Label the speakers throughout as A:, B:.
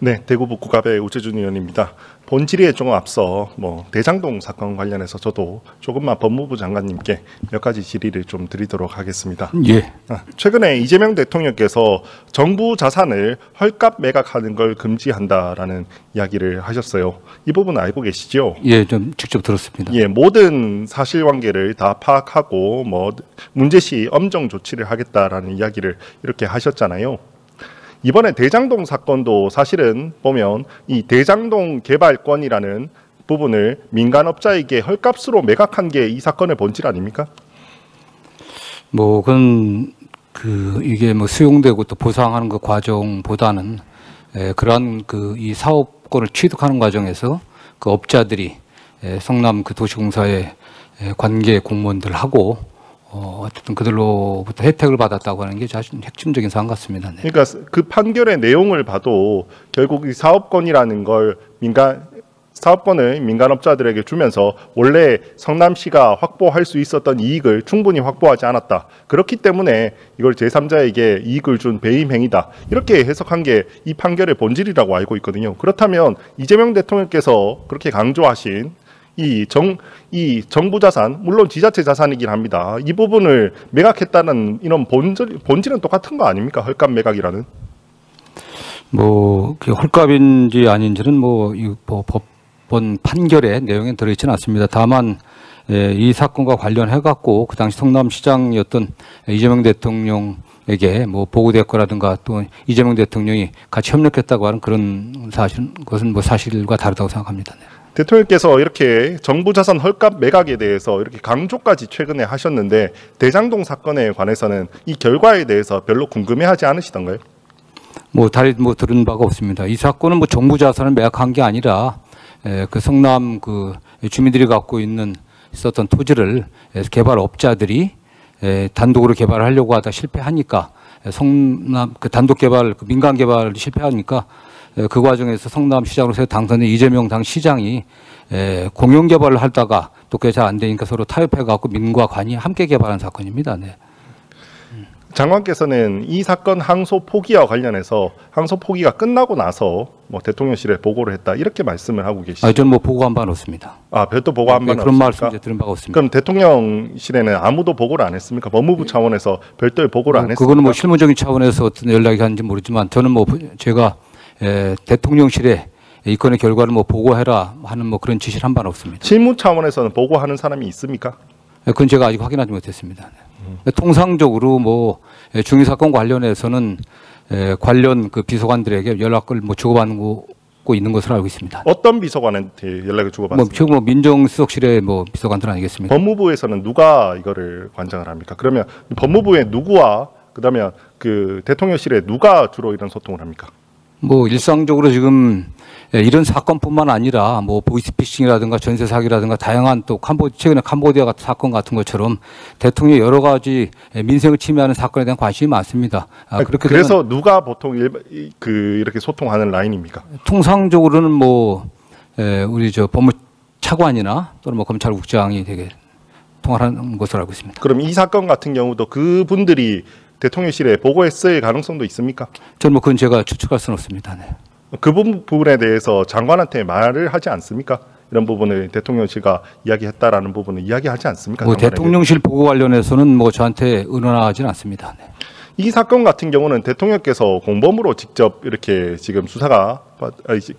A: 네, 대구북 국갑의 우재준 의원입니다. 본질에 조금 앞서 대장동 사건 관련해서 저도 조금만 법무부 장관님께 몇 가지 질의를 좀 드리도록 하겠습니다.
B: 예.
A: 최근에 이재명 대통령께서 정부 자산을 헐값 매각하는 걸 금지한다라는 이야기를 하셨어요. 이 부분 알고 계시죠?
B: 예, 좀 직접 들었습니다.
A: 예, 모든 사실관계를 다 파악하고 문제시 엄정 조치를 하겠다라는 이야기를 이렇게 하셨잖아요. 이번에 대장동 사건도 사실은 보면 이 대장동 개발권이라는 부분을 민간업자에게 헐값으로 매각한 게 이 사건의 본질 아닙니까?
B: 그건 이게 수용되고 또 보상하는 그 과정보다는 그러한 이 사업권을 취득하는 과정에서 그 업자들이 성남 그 도시공사의 관계 공무원들하고 어쨌든 그들로부터 혜택을 받았다고 하는 게 핵심적인 사안 같습니다. 네.
A: 그러니까 그 판결의 내용을 봐도 결국 이 사업권이라는 걸 사업권을 민간업자들에게 주면서 원래 성남시가 확보할 수 있었던 이익을 충분히 확보하지 않았다. 그렇기 때문에 이걸 제3자에게 이익을 준 배임 행위다. 이렇게 해석한 게 이 판결의 본질이라고 알고 있거든요. 그렇다면 이재명 대통령께서 그렇게 강조하신 이 정부 자산, 물론 지자체 자산이긴 합니다. 이 부분을 매각했다는 이런 본질은 똑같은 거 아닙니까? 헐값 매각이라는.
B: 그 헐값인지 아닌지는 법원 판결의 내용에 들어있지는 않습니다. 다만 이 사건과 관련해 갖고 그 당시 성남시장이었던 이재명 대통령에게 보고됐거라든가 또 이재명 대통령이 같이 협력했다고 하는 그런 것은 사실과 다르다고 생각합니다. 네.
A: 대통령께서 이렇게 정부 자산 헐값 매각에 대해서 이렇게 강조까지 최근에 하셨는데 대장동 사건에 관해서는 이 결과에 대해서 별로 궁금해하지 않으시던가요?
B: 다리 들은 바가 없습니다. 이 사건은 정부 자산을 매각한 게 아니라 그 성남 그 주민들이 갖고 있었던 토지를 개발업자들이 단독으로 개발하려고 하다 실패하니까 성남 그 단독 개발 민간 개발이 실패하니까 그 과정에서 성남시장으로서 당선된 이재명 당 시장이 공영 개발을 하다가 또 그게 잘 안 되니까 서로 타협해 갖고 민과 관이 함께 개발한 사건입니다. 네.
A: 장관께서는 이 사건 항소 포기와 관련해서 항소 포기가 끝나고 나서 대통령실에 보고를 했다 이렇게 말씀을 하고 계시죠.
B: 저는 보고한 바는 없습니다.
A: 별도 보고한 바는
B: 그런
A: 없습니까?
B: 말씀 들은 바가 없습니다.
A: 그럼 대통령실에는 아무도 보고를 안 했습니까? 법무부 차원에서 별도의 보고를 안 했습니까?
B: 그거는 실무적인 차원에서 어떤 연락이 갔는지 모르지만 저는 제가 대통령실에 이 건의 결과를 보고해라 하는 그런 지시를 한 바는 없습니다.
A: 실무 차원에서는 보고하는 사람이 있습니까?
B: 그건 제가 아직 확인하지 못했습니다. 통상적으로 중위 사건 관련해서는 관련 그 비서관들에게 연락을 주고받고 있는 것으로 알고 있습니다.
A: 어떤 비서관한테 연락을 주고받습니까?
B: 민정수석실의 비서관들 아니겠습니까?
A: 법무부에서는 누가 이거를 관장을 합니까? 그러면 법무부의 누구와 그다음에 그 대통령실에 누가 주로 이런 소통을 합니까?
B: 일상적으로 지금 이런 사건뿐만 아니라 보이스피싱이라든가 전세 사기라든가 다양한 또 최근에 캄보디아 같은 사건 같은 것처럼 대통령의 여러 가지 민생을 침해하는 사건에 대한 관심이 많습니다.
A: 그래서 누가 보통 이렇게 소통하는 라인입니까?
B: 통상적으로는 우리 법무차관이나 또는 검찰국장이 되게 통화하는 것으로 알고 있습니다.
A: 그럼 이 사건 같은 경우도 그분들이 대통령실에 보고했을 가능성도 있습니까?
B: 저는 그건 제가 추측할 수는 없습니다. 네.
A: 그 부분에 대해서 장관한테 말을 하지 않습니까? 이런 부분을 대통령실과 이야기했다라는 부분을 이야기하지 않습니까?
B: 대통령실 보고 관련해서는 저한테 의논하지는 않습니다. 네.
A: 이 사건 같은 경우는 대통령께서 공범으로 직접 이렇게 지금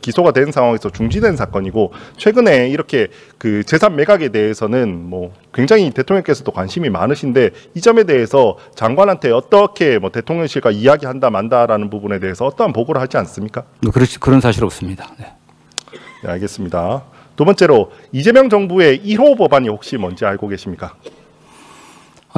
A: 기소가 된 상황에서 중지된 사건이고 최근에 이렇게 그 재산 매각에 대해서는 굉장히 대통령께서도 관심이 많으신데 이 점에 대해서 장관한테 어떻게 대통령실과 이야기한다 만다라는 부분에 대해서 어떠한 보고를 하지 않습니까?
B: 그런 사실 없습니다. 네.
A: 네, 알겠습니다. 두 번째로 이재명 정부의 1호 법안이 혹시 뭔지 알고 계십니까?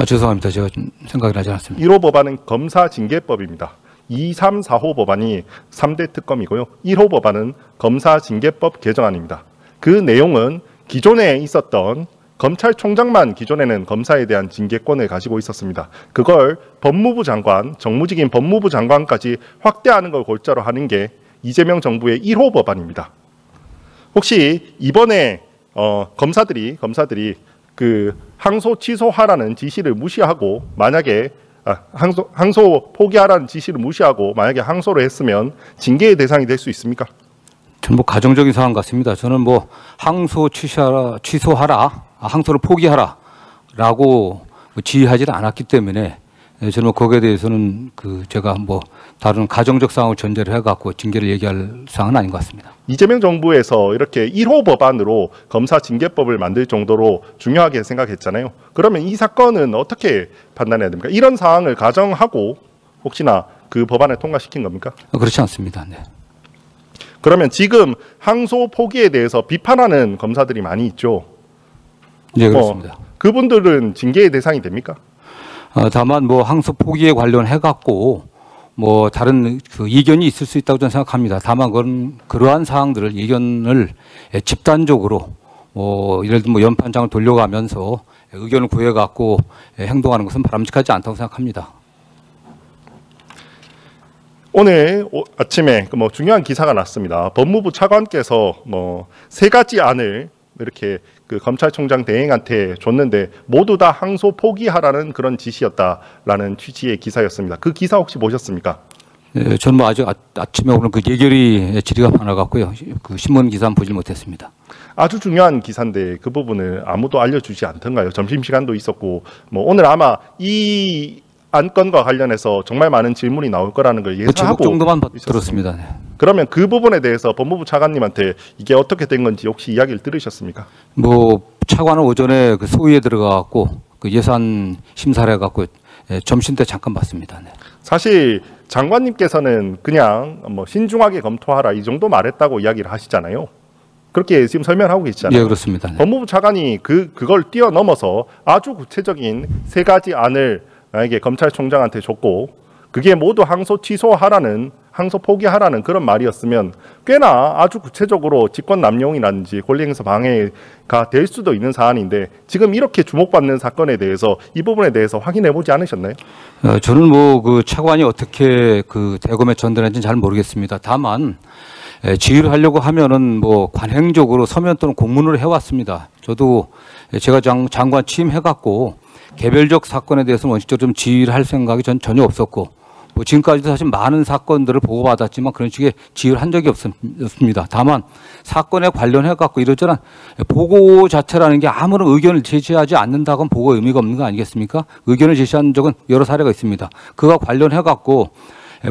B: 죄송합니다. 제가 좀 생각이 나지 않았습니다.
A: 1호 법안은 검사징계법입니다. 2, 3, 4호 법안이 3대 특검이고요. 1호 법안은 검사징계법 개정안입니다. 그 내용은 기존에 있었던 검찰총장만 기존에는 검사에 대한 징계권을 가지고 있었습니다. 그걸 법무부 장관, 정무직인 법무부 장관까지 확대하는 걸 골자로 하는 게 이재명 정부의 1호 법안입니다. 혹시 이번에 검사들이 그 항소 취소하라는 지시를 무시하고 만약에 항소 포기하라는 지시를 무시하고 만약에 항소를 했으면 징계의 대상이 될 수 있습니까?
B: 저는 뭐 가정적인 상황 같습니다. 저는 뭐 항소 취소하라, 항소를 포기하라라고 지휘하지는 않았기 때문에 저는 뭐 거기에 대해서는 제가 뭐 다른 가정적 상황을 전제를 해갖고 징계를 얘기할 사항은 아닌 것 같습니다.
A: 이재명 정부에서 이렇게 1호 법안으로 검사 징계법을 만들 정도로 중요하게 생각했잖아요. 그러면 이 사건은 어떻게 판단해야 됩니까? 이런 상황을 가정하고 혹시나 그 법안을 통과시킨 겁니까?
B: 그렇지 않습니다. 네.
A: 그러면 지금 항소 포기에 대해서 비판하는 검사들이 많이 있죠.
B: 네, 그렇습니다.
A: 그분들은 징계의 대상이 됩니까?
B: 다만 뭐 항소 포기에 관련해 갖고 뭐 다른 이견이 있을 수 있다고 저는 생각합니다. 다만 그건 그러한 사항들을 이견을 집단적으로 뭐 예를 들면 뭐 연판장을 돌려가면서 의견을 구해 갖고 행동하는 것은 바람직하지 않다고 생각합니다.
A: 오늘 아침에 뭐 중요한 기사가 났습니다. 법무부 차관께서 뭐 3가지 안을 이렇게 검찰총장 대행한테 줬는데 모두 다 항소 포기하라는 그런 지시였다라는 취지의 기사였습니다. 그 기사 혹시 보셨습니까?
B: 네, 저는 뭐 아직 아침에 오늘 그 예결위 질의가 많아갖고요. 그 신문 기사는 보지 못했습니다.
A: 아주 중요한 기사인데 그 부분을 아무도 알려주지 않던가요? 점심시간도 있었고 뭐 오늘 아마 이 안건과 관련해서 정말 많은 질문이 나올 거라는 걸 예상하고
B: 그 정도만 들었습니다. 네.
A: 그러면 그 부분에 대해서 법무부 차관님한테 이게 어떻게 된 건지 혹시 이야기를 들으셨습니까?
B: 뭐 차관은 오전에 그 소위에 들어가갖고 그 예산 심사를 해갖고 점심 때 잠깐 봤습니다. 네.
A: 사실 장관님께서는 그냥 뭐 신중하게 검토하라 이 정도 말했다고 이야기를 하시잖아요. 그렇게 지금 설명하고 계시잖아요.
B: 예, 그렇습니다. 네.
A: 법무부 차관이 그걸 뛰어넘어서 아주 구체적인 3가지 안을 만약에 검찰총장한테 줬고 그게 모두 항소 취소하라는 항소 포기하라는 그런 말이었으면 꽤나 아주 구체적으로 직권 남용이라든지 권리행사 방해가 될 수도 있는 사안인데 지금 이렇게 주목받는 사건에 대해서 이 부분에 대해서 확인해 보지 않으셨나요?
B: 저는 뭐 그 차관이 어떻게 그 대검에 전달했는지는 잘 모르겠습니다. 다만 지휘를 하려고 하면은 뭐 관행적으로 서면 또는 공문으로 해왔습니다. 저도 제가 장관 취임해갖고 개별적 사건에 대해서는 원칙적으로 좀 지휘를 할 생각이 전 전혀 없었고 뭐 지금까지도 사실 많은 사건들을 보고받았지만 그런 식의 지휘를 한 적이 없습니다. 다만 사건에 관련해 갖고 이러저런 보고 자체라는 게 아무런 의견을 제시하지 않는다고는 보고에 의미가 없는 거 아니겠습니까? 의견을 제시한 적은 여러 사례가 있습니다. 그와 관련해 갖고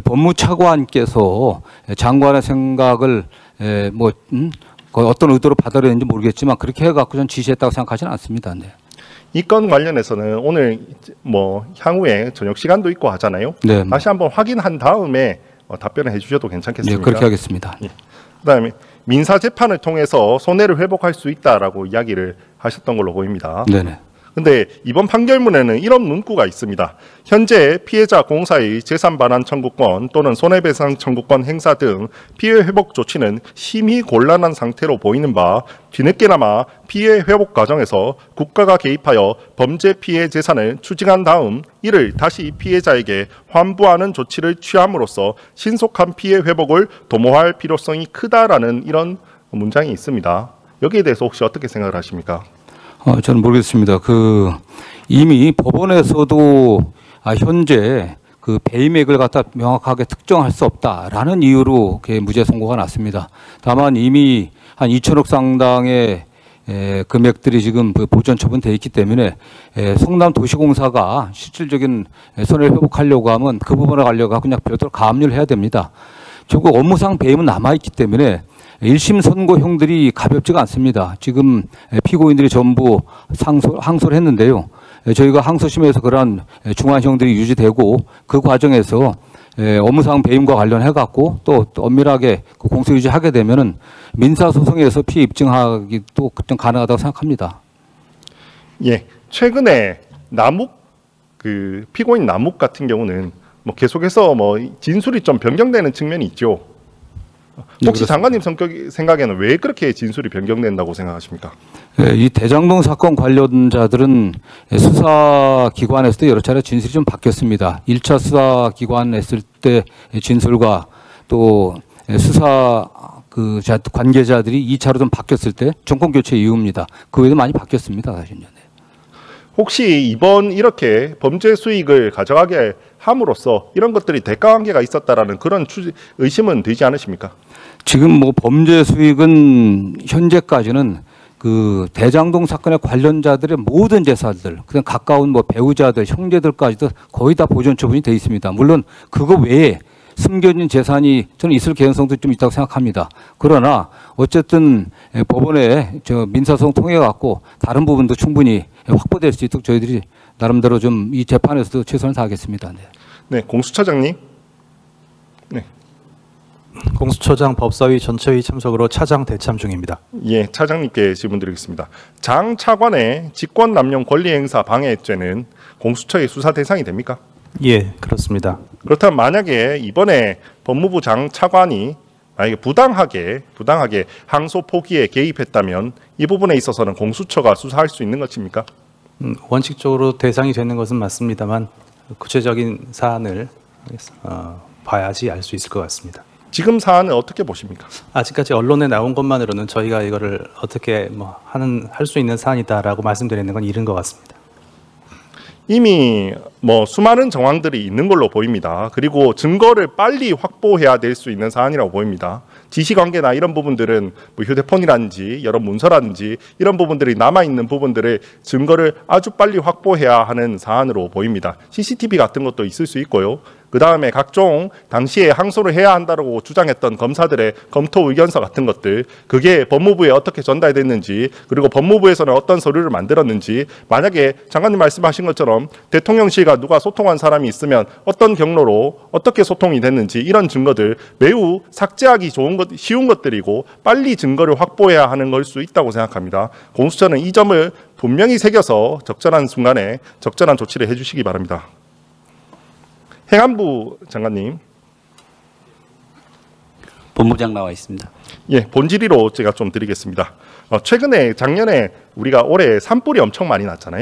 B: 법무차관께서 장관의 생각을 어떤 의도로 받아들였는지 모르겠지만 그렇게 해 갖고 전 지시했다고 생각하지는 않습니다. 네.
A: 이 건 관련해서는 오늘 뭐 향후에 저녁 시간도 있고 하잖아요.
B: 네.
A: 다시 한번 확인한 다음에 답변을 해주셔도 괜찮겠습니까?
B: 네, 그렇게 하겠습니다.
A: 예. 그다음에 민사 재판을 통해서 손해를 회복할 수 있다라고 이야기를 하셨던 걸로 보입니다.
B: 네네.
A: 근데 이번 판결문에는 이런 문구가 있습니다. 현재 피해자 공사의 재산 반환 청구권 또는 손해배상 청구권 행사 등 피해 회복 조치는 심히 곤란한 상태로 보이는 바 뒤늦게나마 피해 회복 과정에서 국가가 개입하여 범죄 피해 재산을 추징한 다음 이를 다시 피해자에게 환부하는 조치를 취함으로써 신속한 피해 회복을 도모할 필요성이 크다라는 이런 문장이 있습니다. 여기에 대해서 혹시 어떻게 생각을 하십니까?
B: 저는 모르겠습니다. 이미 법원에서도 현재 그 배임액을 갖다 명확하게 특정할 수 없다라는 이유로 무죄 선고가 났습니다. 다만 이미 한 2천억 상당의 금액들이 지금 보전 처분돼 있기 때문에 성남도시공사가 실질적인 손해를 회복하려고 하면 그 부분을 가려고 하고 그냥 별도로 가압류를 해야 됩니다. 결국 업무상 배임은 남아있기 때문에 1심 선고형들이 가볍지가 않습니다. 지금 피고인들이 전부 항소를 했는데요. 저희가 항소심에서 그러한 중환형들이 유지되고 그 과정에서 업무상 배임과 관련해 갖고 또 엄밀하게 공소 유지하게 되면은 민사소송에서 피해 입증하기도 좀 가능하다고 생각합니다. 예,
A: 최근에 남욱 피고인 남욱 같은 경우는 뭐 계속해서 뭐 진술이 좀 변경되는 측면이 있죠. 혹시 장관님 생각에는 왜 그렇게 진술이 변경된다고 생각하십니까?
B: 이 대장동 사건 관련자들은 수사기관에서도 여러 차례 진술이 좀 바뀌었습니다. 1차 수사기관 했을 때 진술과 또 수사 관계자들이 2차로 좀 바뀌었을 때 정권 교체 이후입니다. 그 외에도 많이 바뀌었습니다. 사실은.
A: 혹시 이번 이렇게 범죄 수익을 가져가게 함으로써 이런 것들이 대가 관계가 있었다라는 그런 의심은 되지 않으십니까?
B: 지금 뭐 범죄 수익은 현재까지는 그 대장동 사건의 관련자들의 모든 재산들, 그냥 가까운 뭐 배우자들, 형제들까지도 거의 다 보존 처분이 돼 있습니다. 물론 그거 외에 숨겨진 재산이 저는 있을 가능성도 좀 있다고 생각합니다. 그러나 어쨌든 법원에 저 민사소송 통해 갖고 다른 부분도 충분히 확보될 수 있도록 저희들이 나름대로 좀 이 재판에서도 최선을 다하겠습니다. 네.
A: 네, 공수처장님. 네.
C: 공수처장 법사위 전체회의 참석으로 차장 대참 중입니다.
A: 예, 차장님께 질문드리겠습니다. 장 차관의 직권남용 권리행사 방해죄는 공수처의 수사 대상이 됩니까?
C: 예, 그렇습니다.
A: 그렇다면 만약에 이번에 법무부 장 차관이 만약에 부당하게 항소 포기에 개입했다면 이 부분에 있어서는 공수처가 수사할 수 있는 것입니까?
C: 원칙적으로 대상이 되는 것은 맞습니다만 구체적인 사안을 봐야지 알 수 있을 것 같습니다.
A: 지금 사안은 어떻게 보십니까?
C: 아직까지 언론에 나온 것만으로는 저희가 이거를 어떻게 할 수 있는 사안이다라고 말씀드리는 건 이른 것 같습니다.
A: 이미 뭐 수많은 정황들이 있는 걸로 보입니다. 그리고 증거를 빨리 확보해야 될 수 있는 사안이라고 보입니다. 지시관계나 이런 부분들은 뭐 휴대폰이라든지 여러 문서라든지 이런 부분들이 남아있는 부분들의 증거를 아주 빨리 확보해야 하는 사안으로 보입니다. CCTV 같은 것도 있을 수 있고요. 그 다음에 각종 당시에 항소를 해야 한다고 주장했던 검사들의 검토 의견서 같은 것들, 그게 법무부에 어떻게 전달됐는지, 그리고 법무부에서는 어떤 서류를 만들었는지, 만약에 장관님 말씀하신 것처럼 대통령실과 누가 소통한 사람이 있으면 어떤 경로로 어떻게 소통이 됐는지, 이런 증거들 매우 삭제하기 쉬운 것들이고 빨리 증거를 확보해야 하는 걸 수 있다고 생각합니다. 공수처는 이 점을 분명히 새겨서 적절한 순간에 적절한 조치를 해주시기 바랍니다. 행안부 장관님.
D: 본부장 나와 있습니다.
A: 예, 본질의로 제가 좀 드리겠습니다. 최근에 작년에 우리가 올해 산불이 엄청 많이 났잖아요.